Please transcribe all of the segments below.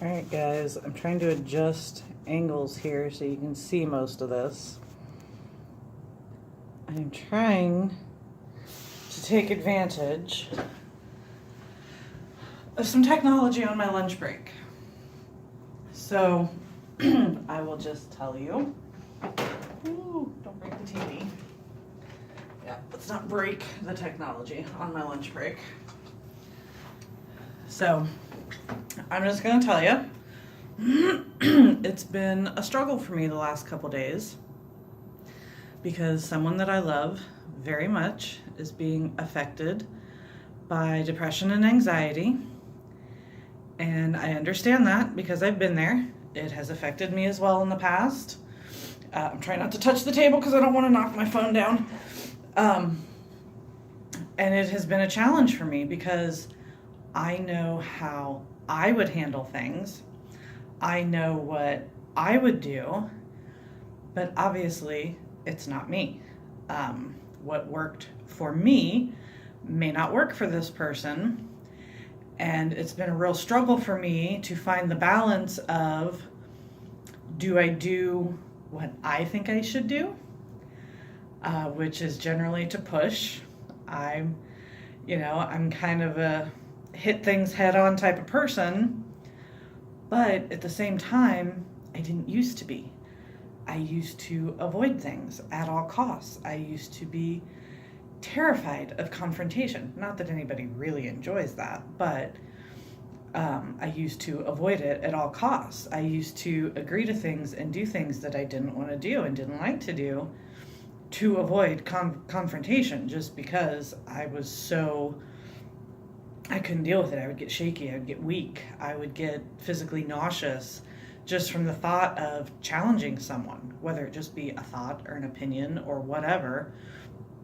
Alright guys, I'm trying to adjust angles here so you can see most of this. I'm trying to take advantage of some technology on my lunch break. So I will just tell you. Ooh, don't break the TV. Yeah, let's not break the technology on my lunch break. So I'm just going to tell you, it's been a struggle for me the last couple days because someone that I love very much is being affected by depression and anxiety. And I understand that because I've been there. It has affected me as well in the past. I'm trying not to touch the table because I don't want to knock my phone down. And it has been a challenge for me because I know how I would handle things. I know what I would do, but obviously it's not me. What worked for me may not work for this person. And it's been a real struggle for me to find the balance of, do I do what I think I should do? Which is generally to push. I'm kind of a hit things head on type of person, but at the same time, I didn't used to be. I used to avoid things at all costs. I used to be terrified of confrontation. Not that anybody really enjoys that, but I used to avoid it at all costs. I used to agree to things and do things that I didn't want to do and didn't like to do to avoid confrontation, just because I couldn't deal with it. I would get shaky, I would get weak, I would get physically nauseous just from the thought of challenging someone, whether it just be a thought or an opinion or whatever.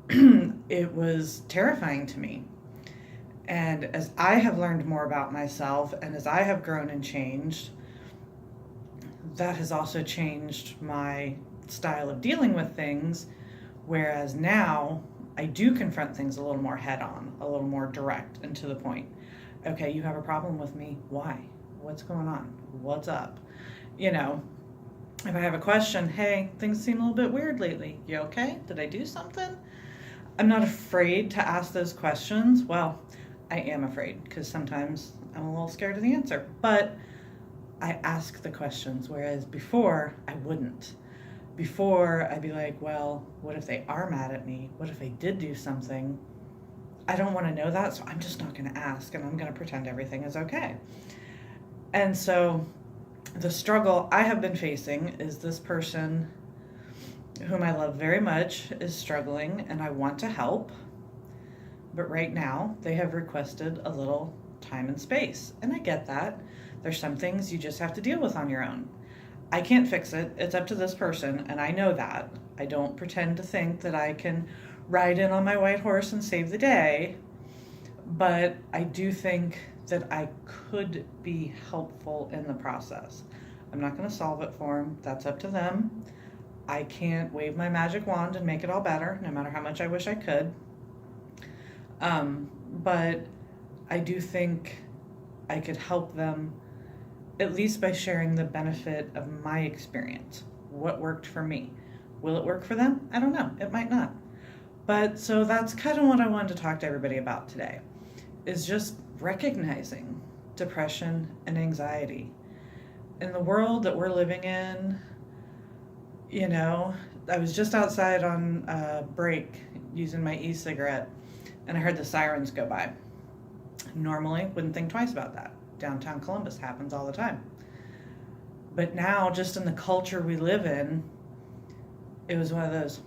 It was terrifying to me. And as I have learned more about myself and as I have grown and changed, that has also changed my style of dealing with things, whereas now I do confront things a little more head on, a little more direct and to the point. Okay, you have a problem with me. Why? What's going on? What's up? If I have a question, hey, things seem a little bit weird lately. You okay? Did I do something? I'm not afraid to ask those questions. Well, I am afraid because sometimes I'm a little scared of the answer, but I ask the questions, whereas before I wouldn't. Before I'd be like, well, what if they are mad at me? What if I did do something? I don't want to know that, so I'm just not going to ask, and I'm going to pretend everything is okay. And so the struggle I have been facing is this person whom I love very much is struggling, and I want to help. But right now, they have requested a little time and space, and I get that. There's some things you just have to deal with on your own. I can't fix it. It's up to this person, and I know that. I don't pretend to think that I can ride in on my white horse and save the day, but I do think that I could be helpful in the process. I'm not going to solve it for them. That's up to them. I can't wave my magic wand and make it all better, no matter how much I wish I could. But I do think I could help them, at least by sharing the benefit of my experience. What worked for me? Will it work for them? I don't know. It might not. But so that's kind of what I wanted to talk to everybody about today, is just recognizing depression and anxiety. In the world that we're living in, I was just outside on a break using my e-cigarette, and I heard the sirens go by. Normally, wouldn't think twice about that. Downtown Columbus happens all the time. But now, just in the culture we live in, it was one of those,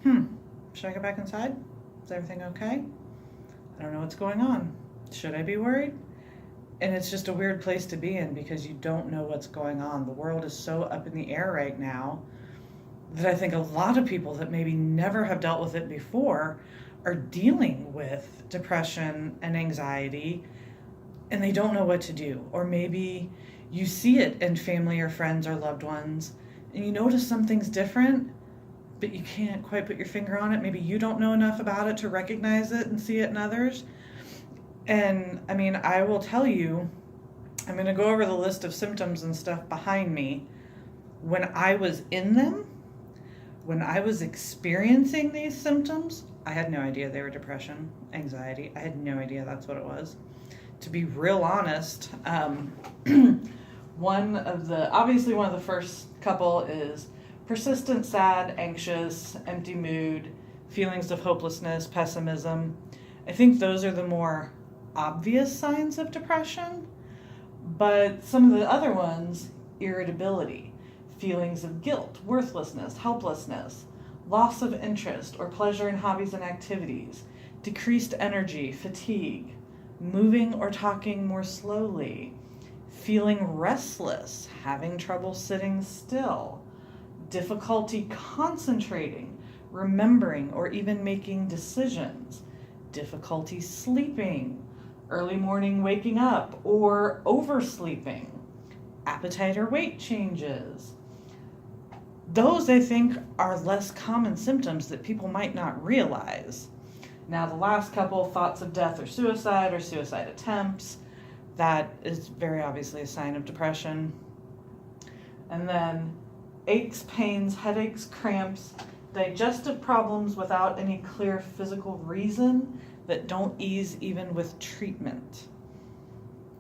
should I go back inside? Is everything okay? I don't know what's going on. Should I be worried? And it's just a weird place to be in because you don't know what's going on. The world is so up in the air right now that I think a lot of people that maybe never have dealt with it before are dealing with depression and anxiety, and they don't know what to do. Or maybe you see it in family or friends or loved ones, and you notice something's different, but you can't quite put your finger on it. Maybe you don't know enough about it to recognize it and see it in others. And I mean, I will tell you, I'm going to go over the list of symptoms and stuff behind me. When I was in them, when I was experiencing these symptoms, I had no idea they were depression, anxiety. I had no idea that's what it was. To be real honest, one of the first couple is persistent sad, anxious, empty mood, feelings of hopelessness, pessimism. I think those are the more obvious signs of depression, but some of the other ones, irritability, feelings of guilt, worthlessness, helplessness, loss of interest or pleasure in hobbies and activities, decreased energy, fatigue, moving or talking more slowly, feeling restless, having trouble sitting still, difficulty concentrating, remembering, or even making decisions, difficulty sleeping, early morning waking up or oversleeping, appetite or weight changes. Those, I think, are less common symptoms that people might not realize. Now, the last couple, thoughts of death or suicide attempts, that is very obviously a sign of depression. And then aches, pains, headaches, cramps, digestive problems without any clear physical reason that don't ease even with treatment.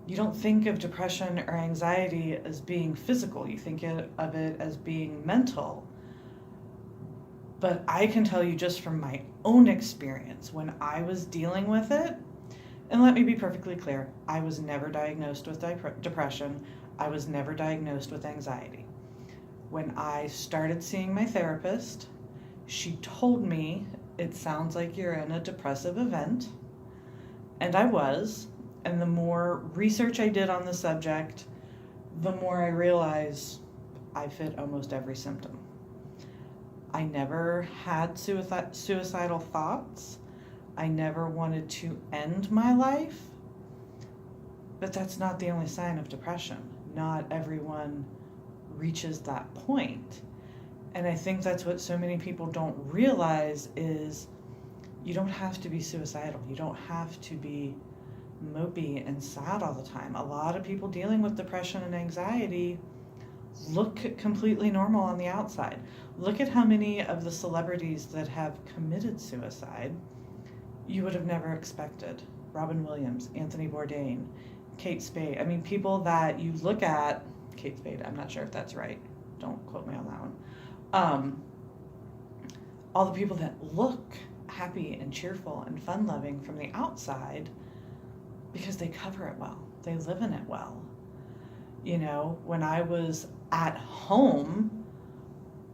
You don't think of depression or anxiety as being physical. You think of it as being mental. But I can tell you just from my own experience, when I was dealing with it, and let me be perfectly clear, I was never diagnosed with depression. I was never diagnosed with anxiety. When I started seeing my therapist, she told me, it sounds like you're in a depressive event. And I was. And the more research I did on the subject, the more I realized I fit almost every symptom. I never had suicidal thoughts. I never wanted to end my life. But that's not the only sign of depression. Not everyone reaches that point. And I think that's what so many people don't realize is you don't have to be suicidal. You don't have to be mopey and sad all the time. A lot of people dealing with depression and anxiety look completely normal on the outside. Look at how many of the celebrities that have committed suicide you would have never expected. Robin Williams, Anthony Bourdain, Kate Spade. I mean, people that you look at, Kate Spade, I'm not sure if that's right. Don't quote me on that one. All the people that look happy and cheerful and fun-loving from the outside because they cover it well. They live in it well. You know, when I was at home,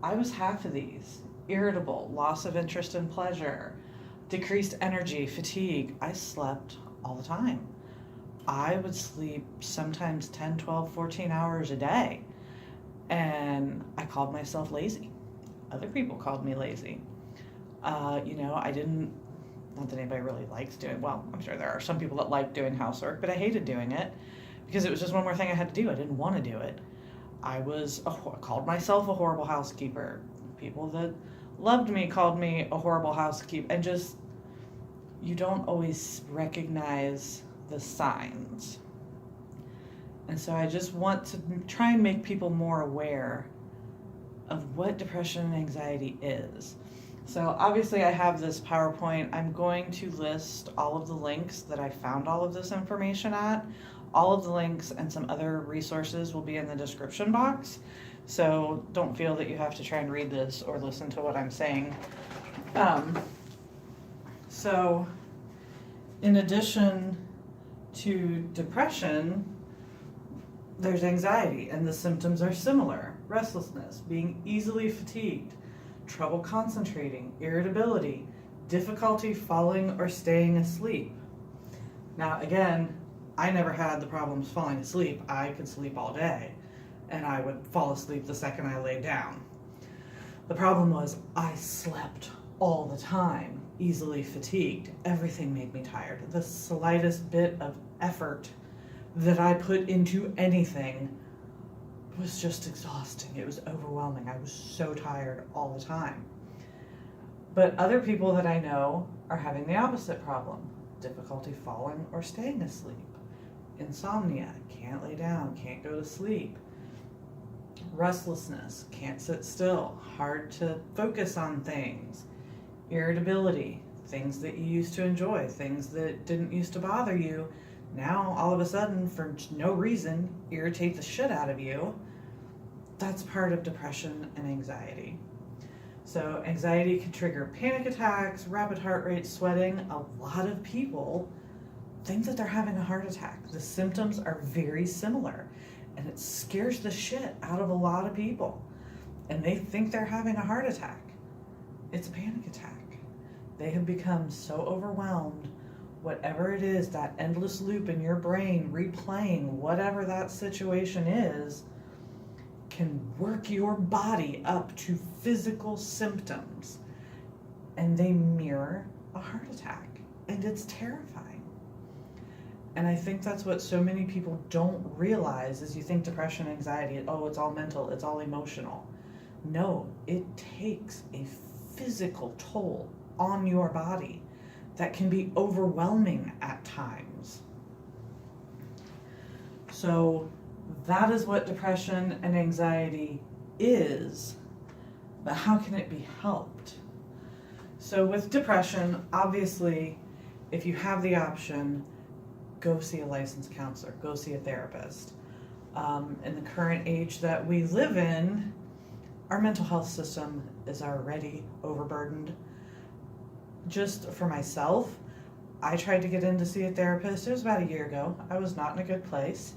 I was half of these. Irritable, loss of interest and pleasure, decreased energy, fatigue. I slept all the time. I would sleep sometimes 10, 12, 14 hours a day. And I called myself lazy. Other people called me lazy. I didn't, not that anybody really likes doing, well, I'm sure there are some people that like doing housework, but I hated doing it because it was just one more thing I had to do. I didn't want to do it. I called myself a horrible housekeeper. People that loved me called me a horrible housekeeper. And just, you don't always recognize the signs. And so I just want to try and make people more aware of what depression and anxiety is. So obviously I have this PowerPoint. I'm going to list all of the links that I found all of this information at. All of the links and some other resources will be in the description box. So don't feel that you have to try and read this or listen to what I'm saying. So in addition to depression, there's anxiety, and the symptoms are similar. Restlessness, being easily fatigued, trouble concentrating, irritability, difficulty falling or staying asleep. Now, again, I never had the problems falling asleep. I could sleep all day, and I would fall asleep the second I laid down. The problem was I slept all the time, easily fatigued. Everything made me tired. The slightest bit of effort that I put into anything was just exhausting. It was overwhelming. I was so tired all the time. But other people that I know are having the opposite problem. Difficulty falling or staying asleep. insomnia, can't lay down, can't go to sleep. Restlessness, can't sit still, hard to focus on things. Irritability, things that you used to enjoy, things that didn't used to bother you, now all of a sudden, for no reason, irritate the shit out of you. That's part of depression and anxiety. So anxiety can trigger panic attacks, rapid heart rate, sweating. A lot of people think that they're having a heart attack. The symptoms are very similar, and it scares the shit out of a lot of people. And they think they're having a heart attack. It's a panic attack. They have become so overwhelmed, whatever it is, that endless loop in your brain replaying whatever that situation is, can work your body up to physical symptoms, and they mirror a heart attack, and it's terrifying. And I think that's what so many people don't realize is you think depression, anxiety, oh, it's all mental, it's all emotional. No, it takes a physical toll on your body that can be overwhelming at times. So that is what depression and anxiety is, but how can it be helped? So with depression, obviously, if you have the option, go see a licensed counselor, go see a therapist. In the current age that we live in, our mental health system is already overburdened. Just for myself, I tried to get in to see a therapist. It was about a year ago. I was not in a good place.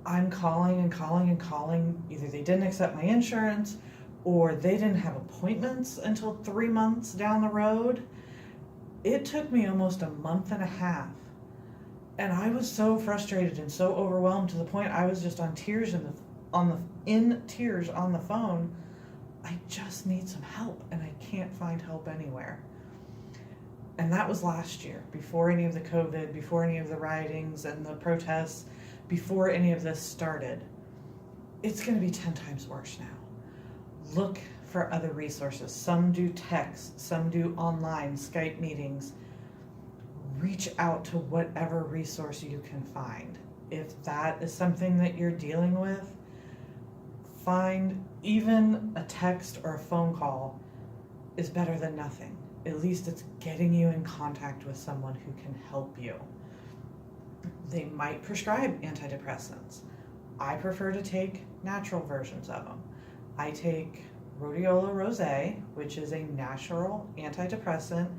I'm calling and calling and calling. Either they didn't accept my insurance or they didn't have appointments until 3 months down the road. It took me almost a month and a half. And I was so frustrated and so overwhelmed to the point I was just in tears on the phone. I just need some help, and I can't find help anywhere. And that was last year, before any of the COVID, before any of the riotings and the protests, before any of this started. It's going to be 10 times worse now. Look for other resources. Some do text, some do online, Skype meetings. Reach out to whatever resource you can find. If that is something that you're dealing with, find even a text or a phone call is better than nothing. At least it's getting you in contact with someone who can help you. They might prescribe antidepressants. I prefer to take natural versions of them. I take rhodiola rosea, which is a natural antidepressant,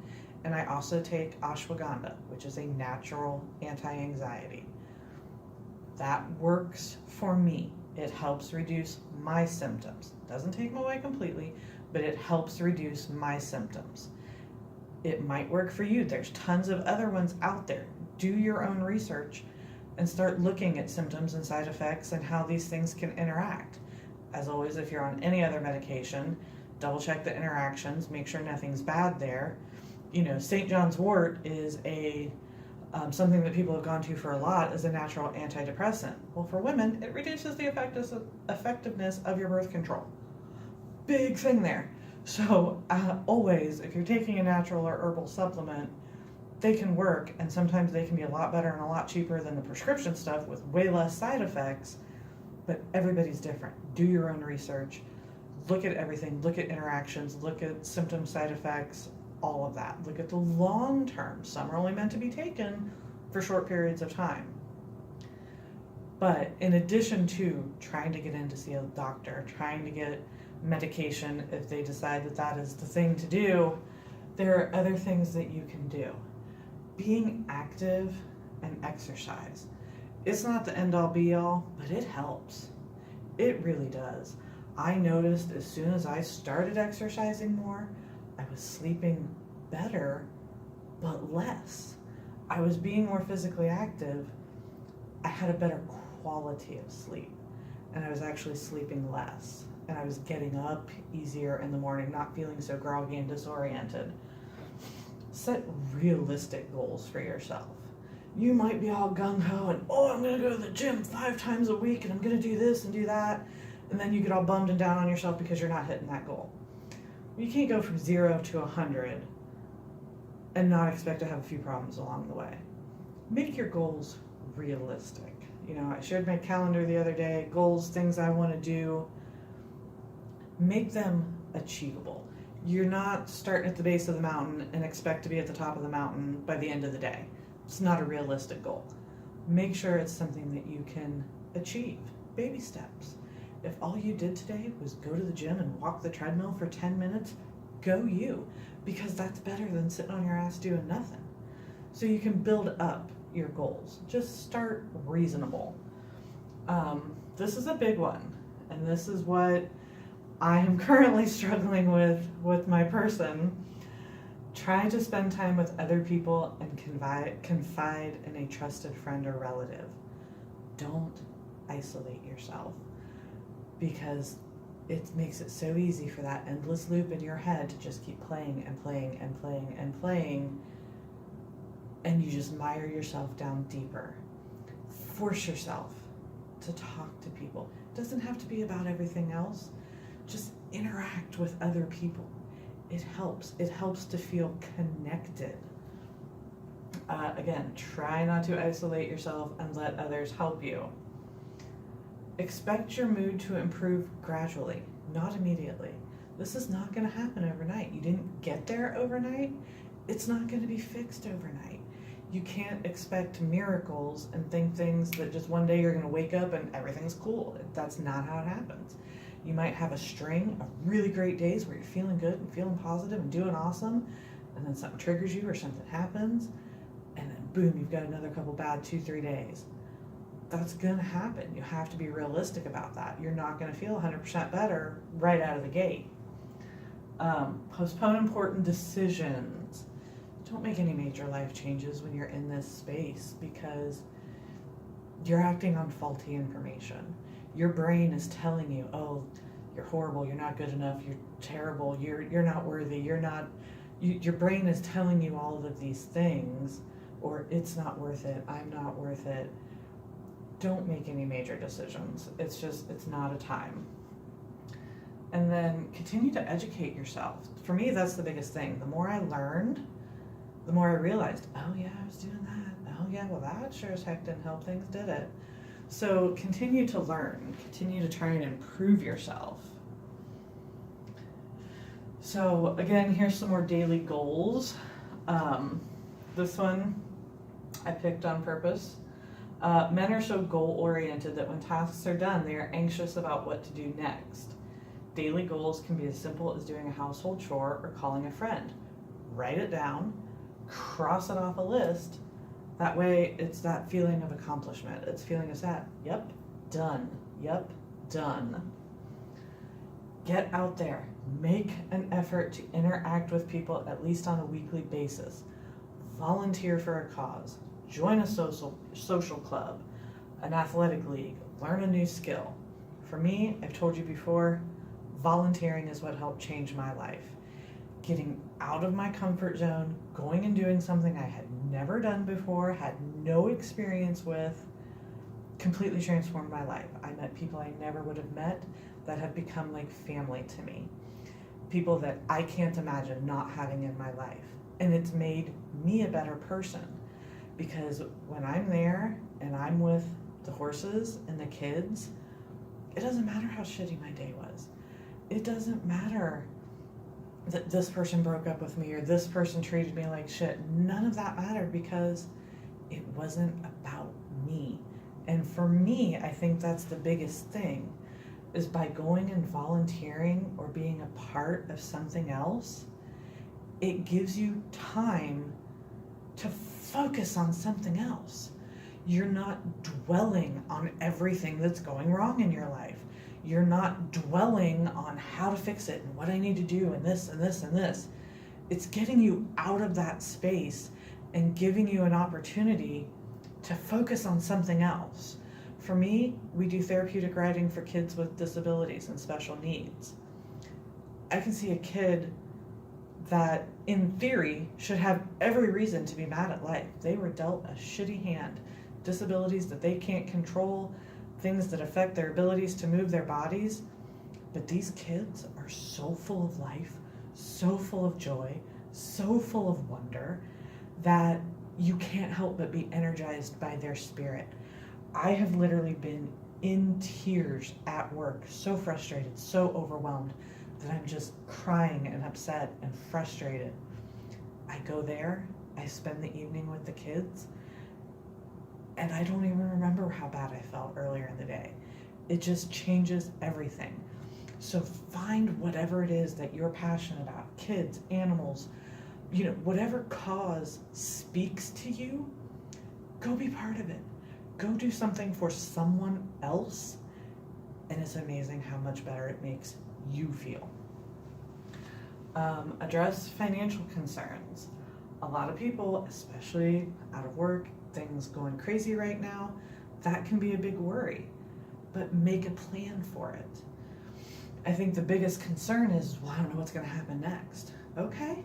and I also take ashwagandha, which is a natural anti-anxiety. That works for me. It helps reduce my symptoms. Doesn't take them away completely, but it helps reduce my symptoms. It might work for you. There's tons of other ones out there. Do your own research and start looking at symptoms and side effects and how these things can interact. As always, if you're on any other medication, double check the interactions, make sure nothing's bad there. You know, St. John's wort is something that people have gone to for a lot as a natural antidepressant. Well, for women, it reduces the effectiveness of your birth control. Big thing there. So always, if you're taking a natural or herbal supplement, they can work, and sometimes they can be a lot better and a lot cheaper than the prescription stuff with way less side effects, but everybody's different. Do your own research. Look at everything. Look at interactions. Look at symptoms, side effects, all of that. Look at the long term. Some are only meant to be taken for short periods of time. But in addition to trying to get in to see a doctor, trying to get medication if they decide that that is the thing to do, there are other things that you can do. Being active and exercise. It's not the end all be all, but it helps. It really does. I noticed as soon as I started exercising more, I was sleeping better, but less. I was being more physically active. I had a better quality of sleep, and I was actually sleeping less, and I was getting up easier in the morning, not feeling so groggy and disoriented. Set realistic goals for yourself. You might be all gung-ho and, I'm going to go to the gym 5 times a week and I'm going to do this and do that, and then you get all bummed and down on yourself because you're not hitting that goal. You can't go from 0 to 100 and not expect to have a few problems along the way. Make your goals realistic. I shared my calendar the other day, goals, things I want to do. Make them achievable. You're not starting at the base of the mountain and expect to be at the top of the mountain by the end of the day. It's not a realistic goal. Make sure it's something that you can achieve. Baby steps. If all you did today was go to the gym and walk the treadmill for 10 minutes, go you, because that's better than sitting on your ass doing nothing. So you can build up your goals. Just start reasonable. This is a big one, and this is what I am currently struggling with my person. Try to spend time with other people and confide in a trusted friend or relative. Don't isolate yourself, because it makes it so easy for that endless loop in your head to just keep playing and playing and playing and playing, and you just mire yourself down deeper. Force yourself to talk to people. It doesn't have to be about everything else. Just interact with other people. It helps. It helps to feel connected. Again, try not to isolate yourself and let others help you. Expect your mood to improve gradually, not immediately. This is not going to happen overnight. You didn't get there overnight. It's not going to be fixed overnight. You can't expect miracles and think things that just one day you're going to wake up and everything's cool. That's not how it happens. You might have a string of really great days where you're feeling good and feeling positive and doing awesome, and then something triggers you or something happens, and then boom, you've got another couple bad 2-3 days. That's going to happen. You have to be realistic about that. You're not going to feel 100% better right out of the gate. Postpone important decisions. Don't make any major life changes when you're in this space, because you're acting on faulty information. Your brain is telling you, oh, you're horrible, you're not good enough, you're terrible, you're not worthy, your brain is telling you all of these things, or it's not worth it, I'm not worth it. Don't make any major decisions. It's not a time. And then continue to educate yourself. For me, that's the biggest thing. The more I learned, the more I realized, oh yeah, I was doing that. Oh yeah, well that sure as heck didn't help things, did it? So continue to learn, continue to try and improve yourself. So again, here's some more daily goals. This one I picked on purpose. Men are so goal-oriented that when tasks are done, they are anxious about what to do next. Daily goals can be as simple as doing a household chore or calling a friend. Write it down, cross it off a list. That way it's that feeling of accomplishment. It's feeling of that, yep, done, yep, done. Get out there. Make an effort to interact with people at least on a weekly basis. Volunteer for a cause. Join a social club, an athletic league, learn a new skill. For me, I've told you before, volunteering is what helped change my life. Getting out of my comfort zone, going and doing something I had never done before, had no experience with, completely transformed my life. I met people I never would have met that have become like family to me. People that I can't imagine not having in my life. And it's made me a better person, because when I'm there and I'm with the horses and the kids, it doesn't matter how shitty my day was. It doesn't matter that this person broke up with me or this person treated me like shit. None of that mattered, because it wasn't about me. And for me, I think that's the biggest thing, is by going and volunteering or being a part of something else, it gives you time to focus on something else. You're not dwelling on everything that's going wrong in your life. You're not dwelling on how to fix it and what I need to do and this and this and this. It's getting you out of that space and giving you an opportunity to focus on something else. For me, we do therapeutic writing for kids with disabilities and special needs. I can see a kid that, in theory, should have every reason to be mad at life. They were dealt a shitty hand. Disabilities that they can't control, things that affect their abilities to move their bodies. But these kids are so full of life, so full of joy, so full of wonder, that you can't help but be energized by their spirit. I have literally been in tears at work, so frustrated, so overwhelmed that I'm just crying and upset and frustrated. I go there, I spend the evening with the kids, and I don't even remember how bad I felt earlier in the day. It just changes everything. So find whatever it is that you're passionate about, kids, animals, whatever cause speaks to you, go be part of it. Go do something for someone else, and it's amazing how much better it makes you feel. Address financial concerns. A lot of people, especially out of work, things going crazy right now, that can be a big worry, but make a plan for it. I think the biggest concern is, well, I don't know what's going to happen next. Okay,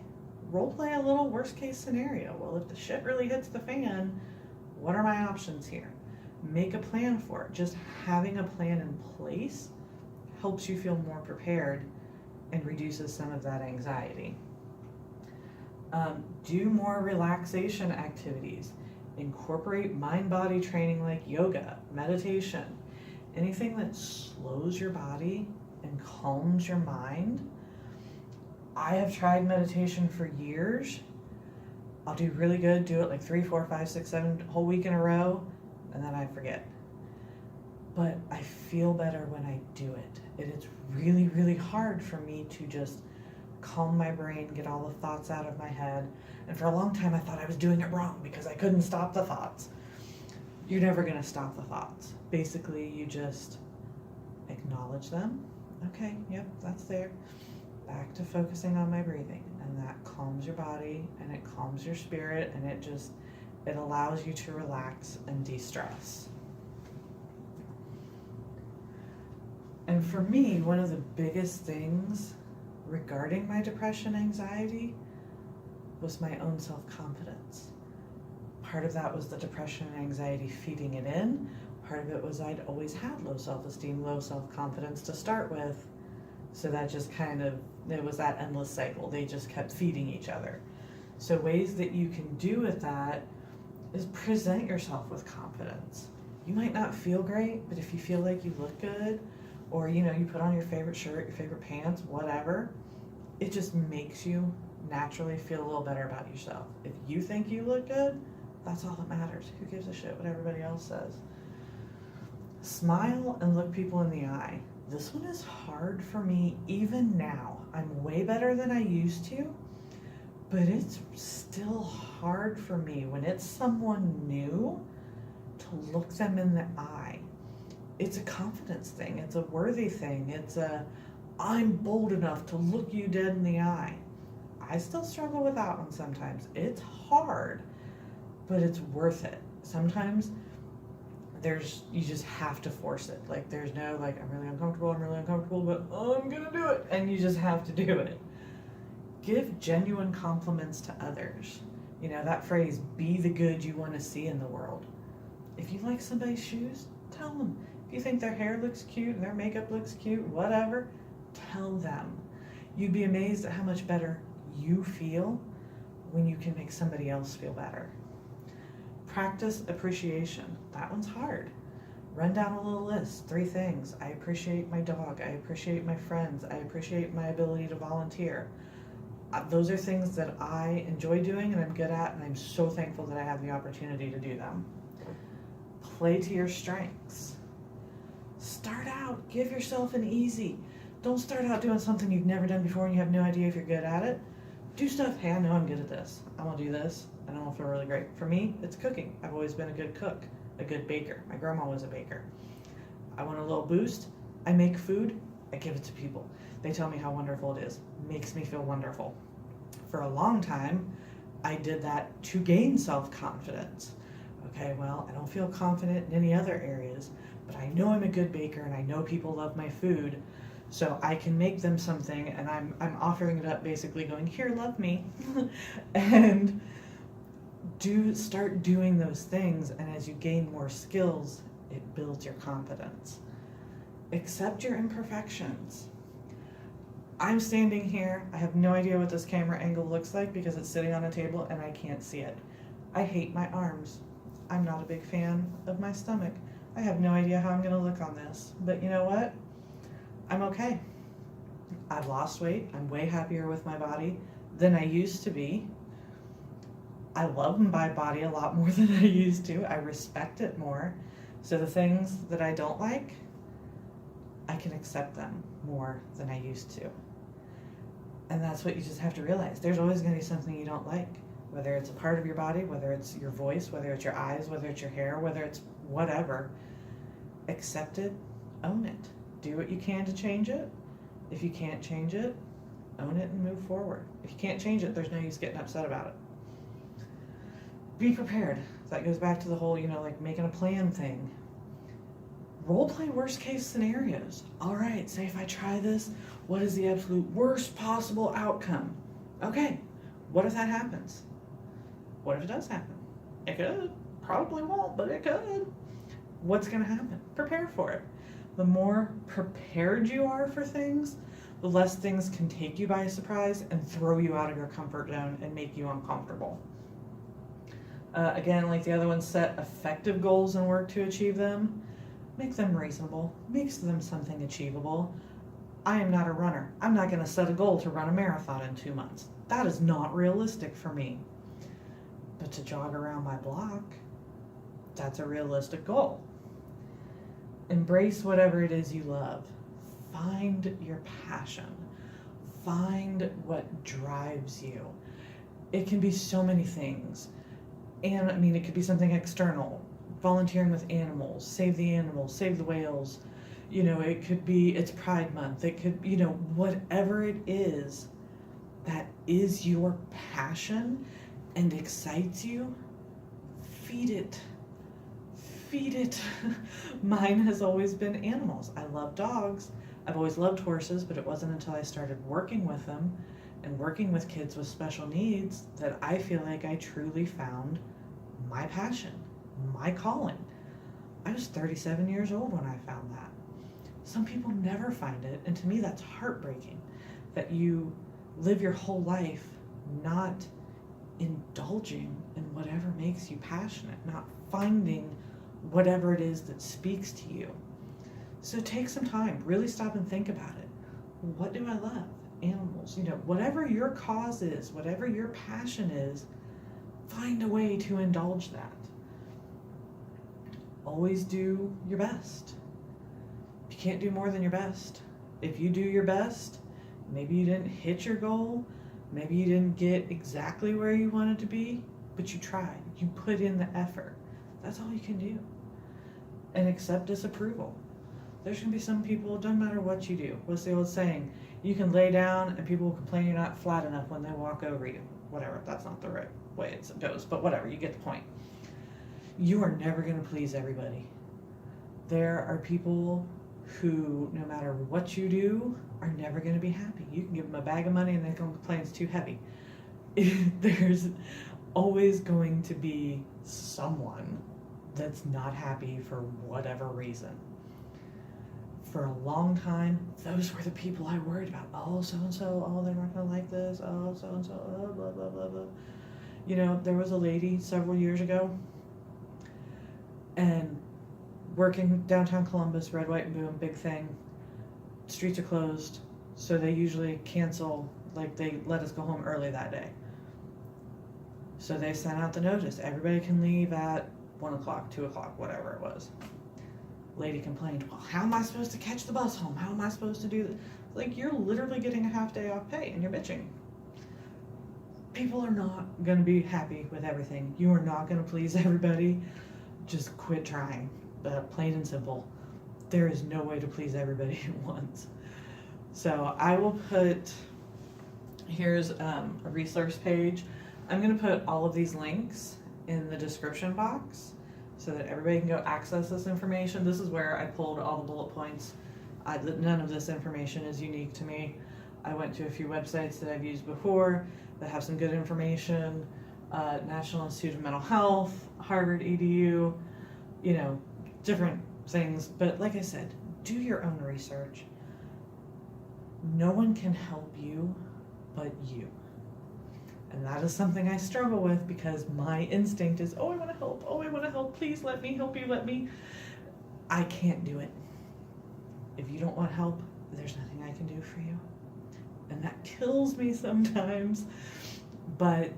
role play a little worst case scenario. Well, if the shit really hits the fan, what are my options here? Make a plan for it. Just having a plan in place helps you feel more prepared and reduces some of that anxiety. Do more relaxation activities. Incorporate mind-body training like yoga, meditation, anything that slows your body and calms your mind. I have tried meditation for years. I'll do really good, do it like 3, 4, 5, 6, 7 whole week in a row, and then I forget. But I feel better when I do it. And it's really, really hard for me to just calm my brain, get all the thoughts out of my head. And for a long time I thought I was doing it wrong because I couldn't stop the thoughts. You're never going to stop the thoughts. Basically, you just acknowledge them. Okay, yep, that's there. Back to focusing on my breathing, and that calms your body and it calms your spirit, and it allows you to relax and de-stress. And for me, one of the biggest things regarding my depression anxiety was my own self-confidence. Part of that was the depression and anxiety feeding it in. Part of it was I'd always had low self-esteem, low self-confidence to start with. So that just it was that endless cycle. They just kept feeding each other. So ways that you can do with that is present yourself with confidence. You might not feel great, but if you feel like you look good, or you put on your favorite shirt, your favorite pants, whatever, it just makes you naturally feel a little better about yourself. If you think you look good, that's all that matters. Who gives a shit what everybody else says? Smile and look people in the eye. This one is hard for me even now. I'm way better than I used to, but it's still hard for me when it's someone new to look them in the eye. It's a confidence thing. It's a worthy thing. I'm bold enough to look you dead in the eye. I still struggle with that one sometimes. It's hard, but it's worth it. Sometimes you just have to force it. Like there's no I'm really uncomfortable, but I'm gonna do it. And you just have to do it. Give genuine compliments to others. That phrase, be the good you want to see in the world. If you like somebody's shoes, tell them. If you think their hair looks cute and their makeup looks cute, whatever, tell them. You'd be amazed at how much better you feel when you can make somebody else feel better. Practice appreciation. That one's hard. Run down a little list, 3 things. I appreciate my dog. I appreciate my friends. I appreciate my ability to volunteer. Those are things that I enjoy doing and I'm good at, and I'm so thankful that I have the opportunity to do them. Play to your strengths. Start out, give yourself an easy. Don't start out doing something you've never done before and you have no idea if you're good at it. Do stuff, hey, I know I'm good at this. I want to do this, and I want to feel really great. For me, it's cooking. I've always been a good cook, a good baker. My grandma was a baker. I want a little boost. I make food. I give it to people. They tell me how wonderful it is. Makes me feel wonderful. For a long time, I did that to gain self-confidence. Okay, well, I don't feel confident in any other areas, but I know I'm a good baker and I know people love my food, so I can make them something, and I'm offering it up, basically going, here, love me. And start doing those things, and as you gain more skills, it builds your confidence. Accept your imperfections. I'm standing here, I have no idea what this camera angle looks like because it's sitting on a table and I can't see it. I hate my arms. I'm not a big fan of my stomach. I have no idea how I'm going to look on this. But you know what? I'm okay. I've lost weight. I'm way happier with my body than I used to be. I love my body a lot more than I used to. I respect it more. So the things that I don't like, I can accept them more than I used to. And that's what you just have to realize. There's always going to be something you don't like. Whether it's a part of your body, whether it's your voice, whether it's your eyes, whether it's your hair, whether it's whatever. Accept it, own it. Do what you can to change it. If you can't change it, own it and move forward. If you can't change it, there's no use getting upset about it. Be prepared. That goes back to the whole, like making a plan thing. Role play worst case scenarios. All right, say if I try this, what is the absolute worst possible outcome? Okay, what if that happens? What if it does happen? It could. Probably won't, but it could. What's going to happen? Prepare for it. The more prepared you are for things, the less things can take you by surprise and throw you out of your comfort zone and make you uncomfortable. Again, like the other one, set effective goals and work to achieve them. Make them reasonable. Make them something achievable. I am not a runner. I'm not going to set a goal to run a marathon in 2 months. That is not realistic for me. But to jog around my block, that's a realistic goal. Embrace whatever it is you love. Find your passion. Find what drives you. It can be so many things. And it could be something external. Volunteering with animals, save the animals, save the whales. It could be, it's Pride Month. It could, whatever it is that is your passion and excites you, feed it. Feed it. Mine has always been animals. I love dogs. I've always loved horses, but it wasn't until I started working with them and working with kids with special needs that I feel like I truly found my passion, my calling. I was 37 years old when I found that. Some people never find it, and to me that's heartbreaking, that you live your whole life not indulging in whatever makes you passionate, not finding whatever it is that speaks to you. So take some time, really stop and think about it. What do I love? Animals, whatever your cause is, whatever your passion is, find a way to indulge that. Always do your best. You can't do more than your best. If you do your best, maybe you didn't hit your goal, maybe you didn't get exactly where you wanted to be, but you tried. You put in the effort. That's all you can do. And accept disapproval. There's going to be some people, it doesn't matter what you do. What's the old saying? You can lay down and people will complain you're not flat enough when they walk over you. Whatever, that's not the right way it goes, but whatever, you get the point. You are never going to please everybody. There are people who, no matter what you do, are never going to be happy. You can give them a bag of money and they're going to complain it's too heavy. There's always going to be someone that's not happy for whatever reason. For a long time, those were the people I worried about. Oh, so-and-so, oh, they're not going to like this. Oh, so-and-so, oh, blah, blah, blah, blah. There was a lady several years ago, and working downtown Columbus, red, white, and boom, big thing. Streets are closed, so they usually cancel, they let us go home early that day. So they sent out the notice. Everybody can leave at 1 o'clock, 2 o'clock, whatever it was. Lady complained, well, how am I supposed to catch the bus home? How am I supposed to do this? You're literally getting a half day off pay and you're bitching. People are not going to be happy with everything. You are not going to please everybody. Just quit trying. Plain and simple. There is no way to please everybody at once. So I will put, here's a resource page. I'm going to put all of these links in the description box so that everybody can go access this information. This is where I pulled all the bullet points. None of this information is unique to me. I went to a few websites that I've used before that have some good information. National Institute of Mental Health, Harvard EDU, different things. But like I said, do your own research. No one can help you but you. And that is something I struggle with because my instinct is, oh, I want to help. Oh, I want to help. Please let me help you. Let me. I can't do it. If you don't want help, there's nothing I can do for you. And that kills me sometimes. But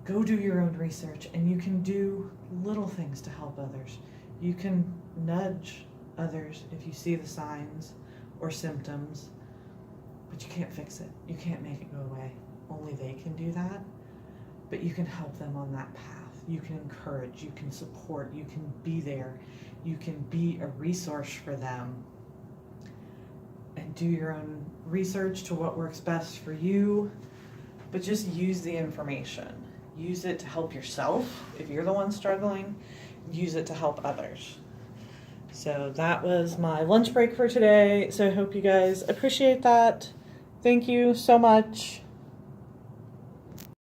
go do your own research, and you can do little things to help others. You can nudge others if you see the signs or symptoms, but you can't fix it. You can't make it go away. Only they can do that. But you can help them on that path. You can encourage, you can support, you can be there. You can be a resource for them. And do your own research to what works best for you. But just use the information. Use it to help yourself if you're the one struggling. Use it to help others. So that was my lunch break for today. So I hope you guys appreciate that. Thank you so much.